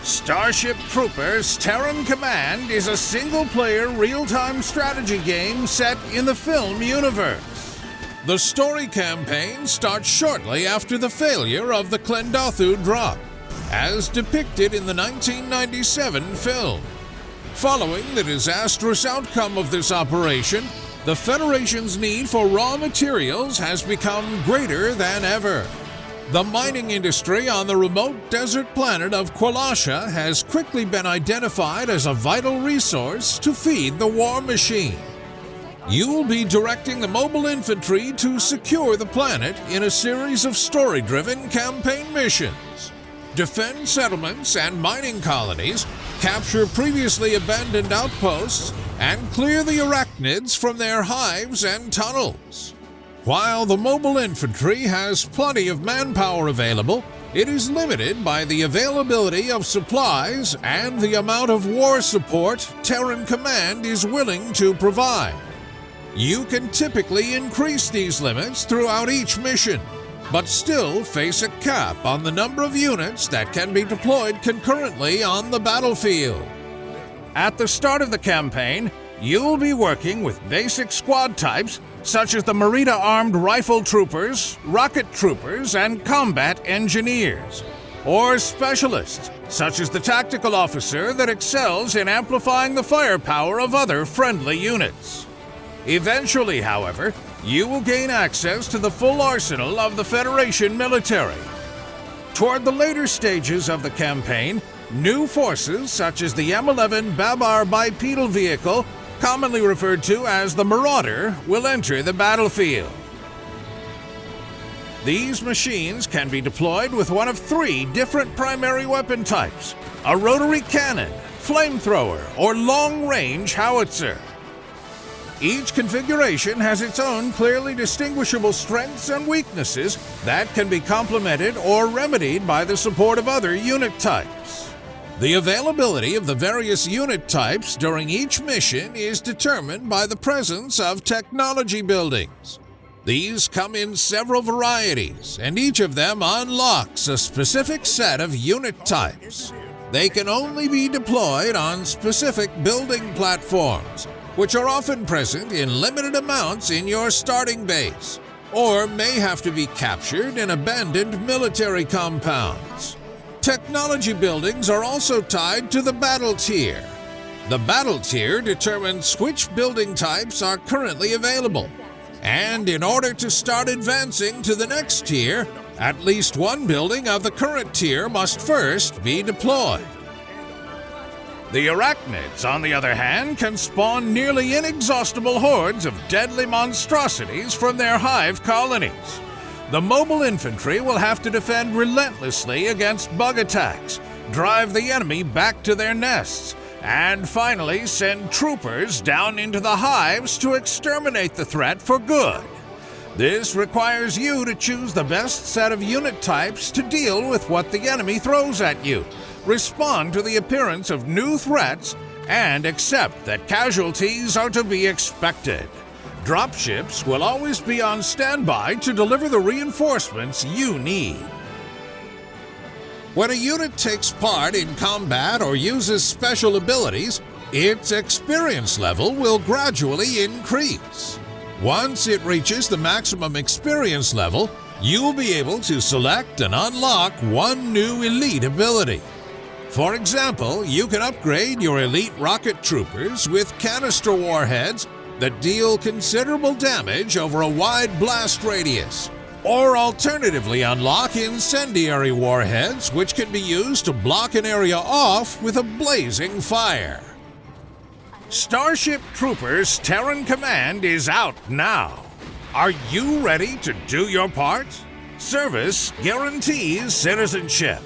Starship Troopers Terran Command is a single-player real-time strategy game set in the film universe. The story campaign starts shortly after the failure of the Klendathu drop, as depicted in the 1997 film. Following the disastrous outcome of this operation, the Federation's need for raw materials has become greater than ever. The mining industry on the remote desert planet of Qualasha has quickly been identified as a vital resource to feed the war machine. You will be directing the mobile infantry to secure the planet in a series of story-driven campaign missions. Defend settlements and mining colonies, capture previously abandoned outposts, and clear the arachnids from their hives and tunnels. While the mobile infantry has plenty of manpower available, it is limited by the availability of supplies and the amount of war support Terran Command is willing to provide. You can typically increase these limits throughout each mission, but still face a cap on the number of units that can be deployed concurrently on the battlefield. At the start of the campaign, you'll be working with basic squad types such as the Merida Armed Rifle Troopers, Rocket Troopers, and Combat Engineers, or specialists such as the Tactical Officer that excels in amplifying the firepower of other friendly units. Eventually, however, you will gain access to the full arsenal of the Federation military. Toward the later stages of the campaign, new forces such as the M11 Babar bipedal vehicle, commonly referred to as the Marauder, will enter the battlefield. These machines can be deployed with one of three different primary weapon types: a rotary cannon, flamethrower, or long-range howitzer. Each configuration has its own clearly distinguishable strengths and weaknesses that can be complemented or remedied by the support of other unit types. The availability of the various unit types during each mission is determined by the presence of technology buildings. These come in several varieties, and each of them unlocks a specific set of unit types. They can only be deployed on specific building platforms, which are often present in limited amounts in your starting base, or may have to be captured in abandoned military compounds. Technology buildings are also tied to the battle tier. The battle tier determines which building types are currently available, and in order to start advancing to the next tier, at least one building of the current tier must first be deployed. The arachnids, on the other hand, can spawn nearly inexhaustible hordes of deadly monstrosities from their hive colonies. The mobile infantry will have to defend relentlessly against bug attacks, drive the enemy back to their nests, and finally send troopers down into the hives to exterminate the threat for good. This requires you to choose the best set of unit types to deal with what the enemy throws at you, respond to the appearance of new threats, and accept that casualties are to be expected. Dropships will always be on standby to deliver the reinforcements you need. When a unit takes part in combat or uses special abilities, its experience level will gradually increase. Once it reaches the maximum experience level, you will be able to select and unlock one new elite ability. For example, you can upgrade your elite rocket troopers with canister warheads that deal considerable damage over a wide blast radius, or alternatively unlock incendiary warheads which can be used to block an area off with a blazing fire. Starship Troopers Terran Command is out now. Are you ready to do your part? Service guarantees citizenship.